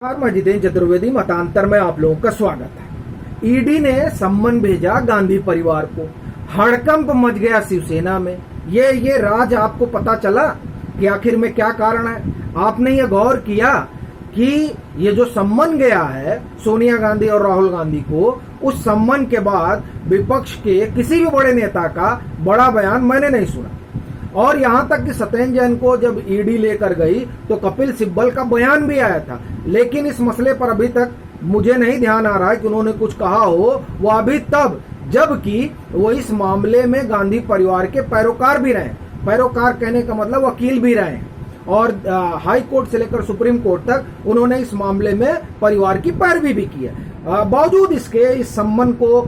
मैं जितेंद्र चतुर्वेदी मतांतर में आप लोगों का स्वागत है। ईडी ने सम्मन भेजा गांधी परिवार को, हड़कंप मच गया शिवसेना में। ये राज आपको पता चला कि आखिर में क्या कारण है? आपने ये गौर किया कि ये जो सम्मन गया है सोनिया गांधी और राहुल गांधी को, उस सम्मन के बाद विपक्ष के किसी भी बड़े नेता का बड़ा बयान मैंने नहीं सुना। और यहां तक कि सत्येंद्र जैन को जब ईडी लेकर गई तो कपिल सिब्बल का बयान भी आया था, लेकिन इस मसले पर अभी तक मुझे नहीं ध्यान आ रहा है कि उन्होंने कुछ कहा हो। वो अभी तब, जबकि वो इस मामले में गांधी परिवार के पैरोकार भी रहे। पैरोकार कहने का मतलब वकील भी रहे और हाई कोर्ट से लेकर सुप्रीम कोर्ट तक उन्होंने इस मामले में परिवार की पैरवी भी की है। बावजूद इसके इस सम्मन को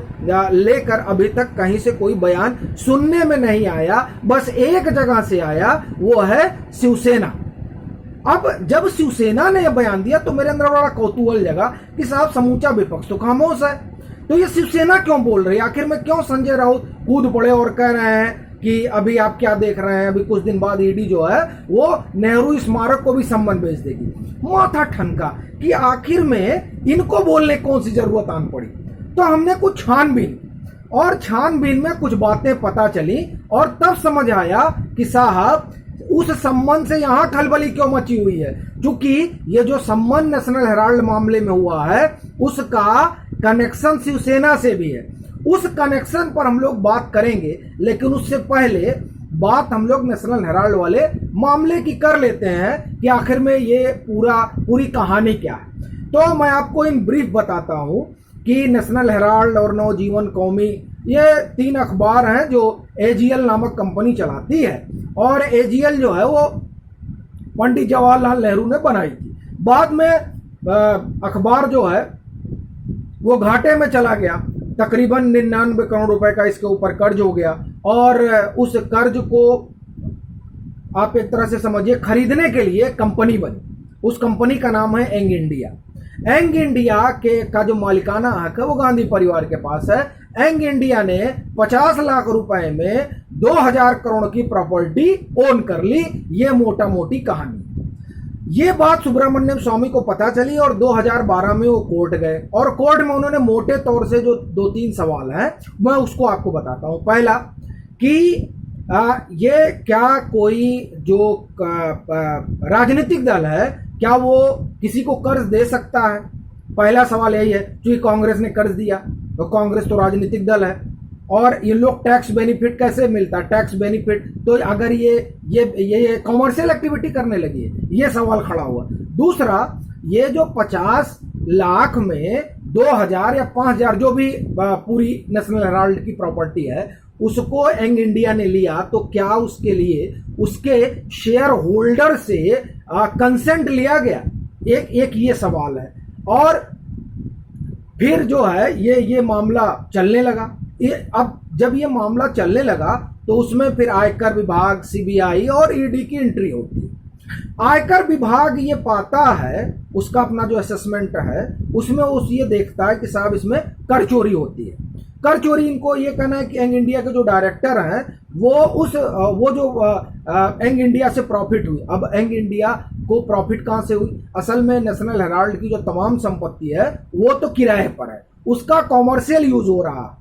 लेकर अभी तक कहीं से कोई बयान सुनने में नहीं आया। बस एक जगह से आया, वो है शिवसेना। अब जब शिवसेना ने यह बयान दिया तो मेरे अंदर बड़ा कौतूहल जगा कि साहब समूचा विपक्ष तो खामोश है, तो ये शिवसेना क्यों बोल रही है? आखिर में क्यों संजय राउत कूद पड़े और कह रहे हैं कि अभी आप क्या देख रहे हैं, अभी कुछ दिन बाद ईडी जो है वो नेहरू स्मारक को भी सम्मन भेज देगी। माथा ठनका कि आखिर में इनको बोलने कौन सी जरूरत आन पड़ी। तो हमने कुछ छानबीन, और छानबीन में कुछ बातें पता चली और तब समझ आया कि साहब उस सम्मन से यहां खलबली क्यों मची हुई है। क्योंकि ये जो सम्मन नेशनल हेराल्ड मामले में हुआ है उसका कनेक्शन शिवसेना से भी है। उस कनेक्शन पर हम लोग बात करेंगे, लेकिन उससे पहले बात हम लोग नेशनल हेराल्ड वाले मामले की कर लेते हैं कि आखिर में ये पूरी कहानी क्या है। तो मैं आपको इन ब्रीफ बताता हूं कि नेशनल हेराल्ड और नवजीवन कौमी, ये 3 अखबार हैं जो एजीएल नामक कंपनी चलाती है। और एजीएल जो है वो पंडित जवाहरलाल नेहरू ने बनाई थी। बाद में अखबार जो है वो घाटे में चला गया। तकरीबन 99 करोड़ रुपए का इसके ऊपर कर्ज हो गया और उस कर्ज को आप एक तरह से समझिए खरीदने के लिए कंपनी बनी। उस कंपनी का नाम है एंग इंडिया। एंग इंडिया का जो मालिकाना हक है वो गांधी परिवार के पास है। एंग इंडिया ने 50 लाख रुपए में 2000 करोड़ की प्रॉपर्टी ओन कर ली। ये मोटा मोटी कहानी। ये बात सुब्रमण्यम स्वामी को पता चली और 2012 में वो कोर्ट गए और कोर्ट में उन्होंने मोटे तौर से जो 2-3 सवाल हैं मैं उसको आपको बताता हूं। पहला कि ये क्या कोई जो राजनीतिक दल है क्या वो किसी को कर्ज दे सकता है? पहला सवाल यही है, क्योंकि कांग्रेस ने कर्ज दिया तो कांग्रेस तो राजनीतिक दल है। और ये लोग टैक्स बेनिफिट कैसे मिलता? टैक्स बेनिफिट तो अगर ये कॉमर्शियल एक्टिविटी करने लगी है, ये सवाल खड़ा हुआ। दूसरा, ये जो 50 लाख में 2000 या 5000 जो भी पूरी नेशनल हेराल्ड की प्रॉपर्टी है उसको एंग इंडिया ने लिया, तो क्या उसके लिए उसके शेयर होल्डर से कंसेंट लिया गया? एक ये सवाल है। और फिर जो है ये मामला चलने लगा। अब जब ये मामला चलने लगा तो उसमें फिर आयकर विभाग, सीबीआई और ईडी की एंट्री होती है। आयकर विभाग ये पाता है, उसका अपना जो असेसमेंट है उसमें ये देखता है कि साहब इसमें कर चोरी होती है। कर चोरी, इनको ये कहना है कि एंग इंडिया के जो डायरेक्टर हैं वो जो एंग इंडिया से प्रॉफिट हुई। अब एंग इंडिया को प्रॉफिट कहां से हुई? असल में नेशनल हेराल्ड की जो तमाम संपत्ति है वो तो किराए पर है, उसका कॉमर्शियल यूज हो रहा,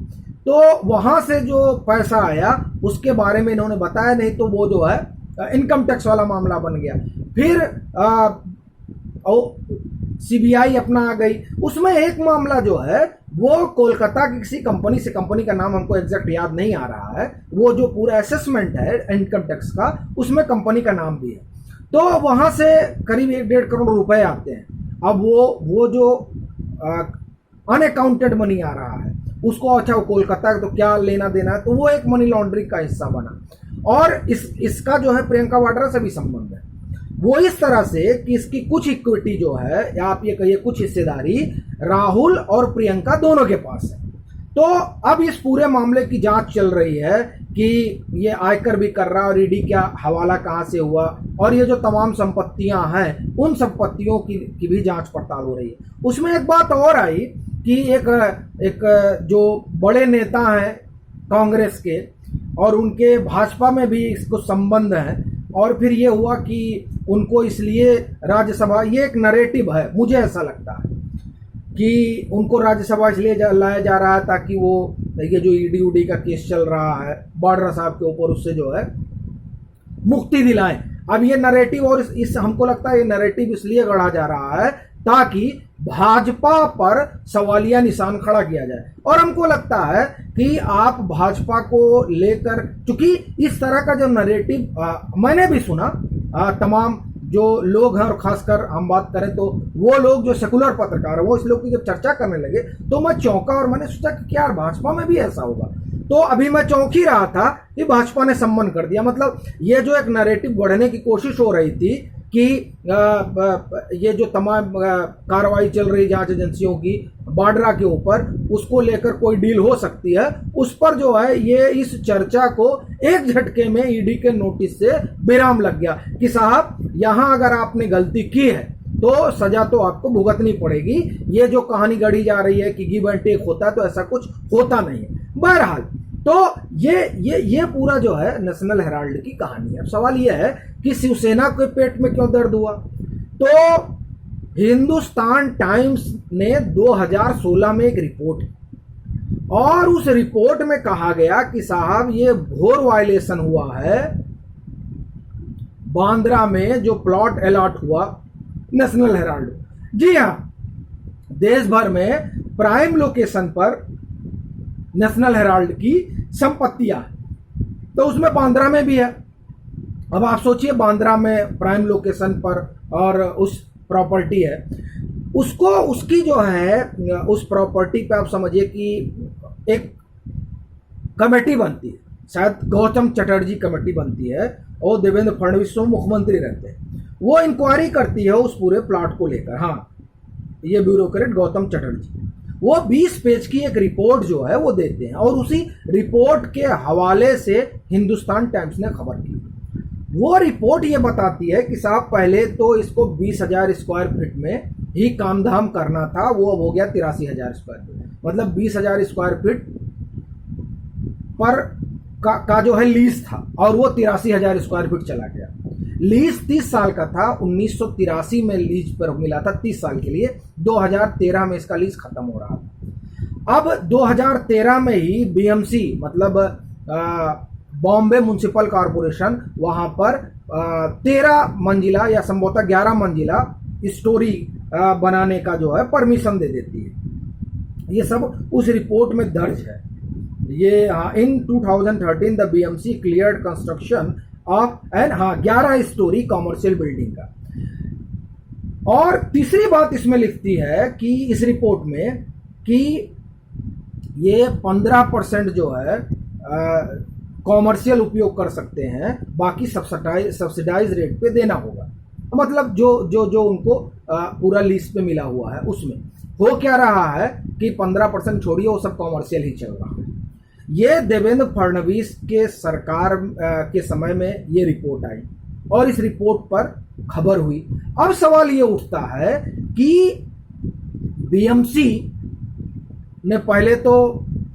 तो वहां से जो पैसा आया उसके बारे में इन्होंने बताया नहीं, तो वो जो है इनकम टैक्स वाला मामला बन गया। फिर सीबीआई अपना आ गई। उसमें एक मामला जो है वो कोलकाता की किसी कंपनी से, कंपनी का नाम हमको एग्जैक्ट याद नहीं आ रहा है, वो जो पूरा असेसमेंट है इनकम टैक्स का उसमें कंपनी का नाम भी है। तो वहां से करीब 1-1.5 करोड़ रुपए आते हैं। अब वो जो अनअकाउंटेड मनी आ रहा है उसको, अच्छा वो कोलकाता तो क्या लेना देना है, तो वो एक मनी लॉन्ड्रिंग का हिस्सा बना। और इसका जो है प्रियंका वाड्रा से भी संबंध है। वो इस तरह से कि इसकी कुछ इक्विटी जो है, या आप ये कहिए कुछ हिस्सेदारी राहुल और प्रियंका दोनों के पास है। तो अब इस पूरे मामले की जांच चल रही है कि ये आयकर भी कर रहा है और ईडी का हवाला कहां से हुआ, और ये जो तमाम संपत्तियां हैं उन संपत्तियों की भी जांच पड़ताल हो रही है। उसमें एक बात और आई कि एक जो बड़े नेता हैं कांग्रेस के और उनके भाजपा में भी इसको संबंध है, और फिर ये हुआ कि उनको इसलिए राज्यसभा, ये एक नरेटिव है, मुझे ऐसा लगता है कि उनको राज्यसभा इसलिए लाया जा रहा है ताकि वो ये जो ईडी उडी का केस चल रहा है बाड्रा साहब के ऊपर, उससे जो है मुक्ति दिलाएं। अब ये नरेटिव, और इस हमको लगता है ये नरेटिव इसलिए गढ़ा जा रहा है ताकि भाजपा पर सवालिया निशान खड़ा किया जाए। और हमको लगता है कि आप भाजपा को लेकर, चूंकि इस तरह का जो नरेटिव मैंने भी सुना, तमाम जो लोग हैं, और खासकर हम बात करें तो वो लोग जो सेकुलर पत्रकार है, वो इस लोग की जब चर्चा करने लगे तो मैं चौंका और मैंने सोचा कि क्या भाजपा में भी ऐसा होगा। तो अभी मैं चौंक ही रहा था कि भाजपा ने सम्मान कर दिया। मतलब ये जो एक नैरेटिव गढ़ने की कोशिश हो रही थी कि ये जो तमाम कार्रवाई चल रही जांच एजेंसियों की बाड्रा के ऊपर, उसको लेकर कोई डील हो सकती है, उस पर जो है ये इस चर्चा को एक झटके में ईडी के नोटिस से विराम लग गया कि साहब यहां अगर आपने गलती की है तो सजा तो आपको भुगतनी पड़ेगी। ये जो कहानी गढ़ी जा रही है कि गिव एंड टेक होता है, तो ऐसा कुछ होता नहीं है। बहरहाल तो ये पूरा जो है नेशनल हेराल्ड की कहानी है। अब सवाल ये है कि शिवसेना के पेट में क्यों दर्द हुआ। तो हिंदुस्तान टाइम्स ने 2016 में एक रिपोर्ट, और उस रिपोर्ट में कहा गया कि साहब ये घोर वायलेशन हुआ है बांद्रा में जो प्लॉट अलॉट हुआ नेशनल हेराल्ड। जी हां, देश भर में प्राइम लोकेशन पर नेशनल हेराल्ड की संपत्तियां, तो उसमें बांद्रा में भी है। अब आप सोचिए, बांद्रा में प्राइम लोकेशन पर और उस प्रॉपर्टी है, उसको उसकी जो है उस प्रॉपर्टी पे आप समझिए कि एक कमेटी बनती है, शायद गौतम चटर्जी कमेटी बनती है और देवेंद्र फडणवीस मुख्यमंत्री रहते हैं। वो इंक्वायरी करती है उस पूरे प्लॉट को लेकर। हाँ, ये ब्यूरोक्रेट गौतम चटर्जी, वो 20 पेज की एक रिपोर्ट जो है वो देते हैं, और उसी रिपोर्ट के हवाले से हिंदुस्तान टाइम्स ने खबर की। वो रिपोर्ट ये बताती है कि साहब पहले तो इसको 20,000 स्क्वायर फीट में ही काम धाम करना था, वो अब हो गया 83,000 स्क्वायर फीट। मतलब 20,000 स्क्वायर फीट पर का जो है लीज था, और वो 83,000 स्क्वायर फीट चला गया। लीज 30 साल का था, 1983 में लीज पर मिला था 30 साल के लिए, 2013 में इसका लीज खत्म हो रहा था। अब 2013 में ही बीएमसी मतलब बॉम्बे म्युनिसिपल कॉरपोरेशन वहां पर 13 मंजिला या संभवतः 11 मंजिला स्टोरी बनाने का जो है परमिशन दे देती है। ये सब उस रिपोर्ट में दर्ज है। ये in 2013 the BMC cleared construction of an 11 storey commercial building का। और तीसरी बात इसमें लिखती है कि इस रिपोर्ट में कि ये 15% जो है कॉमर्शियल उपयोग कर सकते हैं, बाकी सब्सिडाइज रेट पे देना होगा। मतलब जो उनको पूरा लीज पे मिला हुआ है उसमें हो क्या रहा है कि 15% छोड़िए, वो सब कॉमर्शियल ही चल रहा है। ये देवेंद्र फडणवीस के सरकार के समय में ये रिपोर्ट आई और इस रिपोर्ट पर खबर हुई। अब सवाल ये उठता है कि बीएमसी ने पहले तो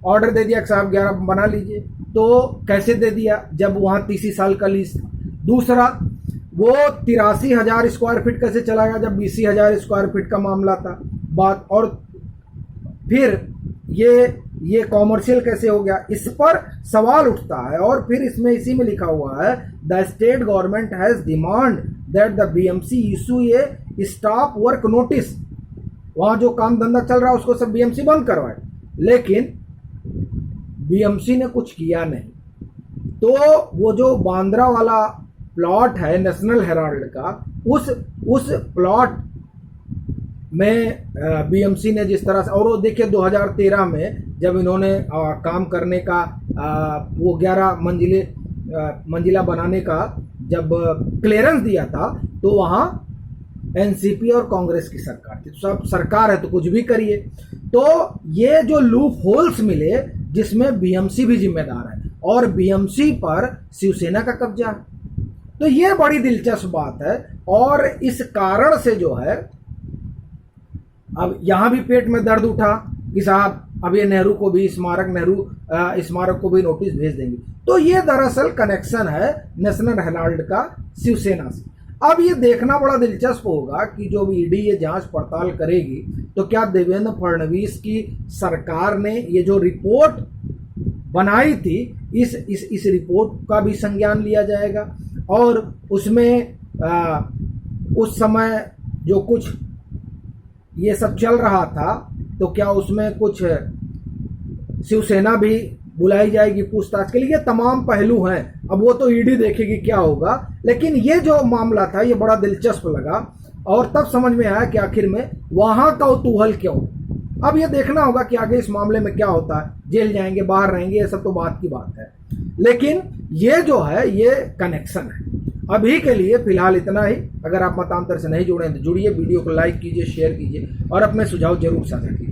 ऑर्डर दे दिया कि साहब 11 बना लीजिए, तो कैसे दे दिया जब वहां 30 साल का लीज था। दूसरा, वो 83,000 स्क्वायर फीट कैसे चला गया जब 20,000 स्क्वायर फीट का मामला था बात। और फिर ये कॉमर्शियल कैसे हो गया, इस पर सवाल उठता है। और फिर इसमें इसी में लिखा हुआ है the state government has demand that the BMC issue A stop work notice. वहां जो काम धंधा चल रहा है उसको सब बीएमसी बंद करवाए, लेकिन बीएमसी ने कुछ किया नहीं। तो वो जो बांद्रा वाला प्लॉट है नेशनल हेराल्ड का, उस प्लॉट में बीएमसी ने जिस तरह से, और वो देखिए 2013 में जब इन्होंने काम करने का वो 11 मंजिला बनाने का जब क्लियरेंस दिया था, तो वहां एनसीपी और कांग्रेस की सरकार थी। तो सब सरकार है तो कुछ भी करिए। तो ये जो लूप होल्स मिले जिसमें बीएमसी भी जिम्मेदार है और बीएमसी पर शिवसेना का कब्जा है, तो ये बड़ी दिलचस्प बात है। और इस कारण से जो है अब यहां भी पेट में दर्द उठा कि साहब अब ये नेहरू को भी स्मारक को भी नोटिस भेज देंगे। तो ये दरअसल कनेक्शन है नेशनल हेराल्ड का शिवसेना से। अब ये देखना बड़ा दिलचस्प होगा कि जो ईडी ये जांच पड़ताल करेगी तो क्या देवेंद्र फडणवीस की सरकार ने ये जो रिपोर्ट बनाई थी इस रिपोर्ट का भी संज्ञान लिया जाएगा, और उसमें उस समय जो कुछ ये सब चल रहा था तो क्या उसमें कुछ शिवसेना भी बुलाई जाएगी पूछताछ के लिए। ये तमाम पहलू हैं, अब वो तो ईडी देखेगी क्या होगा, लेकिन ये जो मामला था ये बड़ा दिलचस्प लगा और तब समझ में आया कि आखिर में वहां कौतूहल क्यों। अब ये देखना होगा कि आगे इस मामले में क्या होता है, जेल जाएंगे बाहर रहेंगे, ये सब तो बात की बात है, लेकिन ये जो है ये कनेक्शन है। अभी के लिए फिलहाल इतना ही। अगर आप मतांतर से नहीं जुड़े हैं तो जुड़िए, वीडियो को लाइक कीजिए, शेयर कीजिए और अपने सुझाव जरूर साझा कीजिए।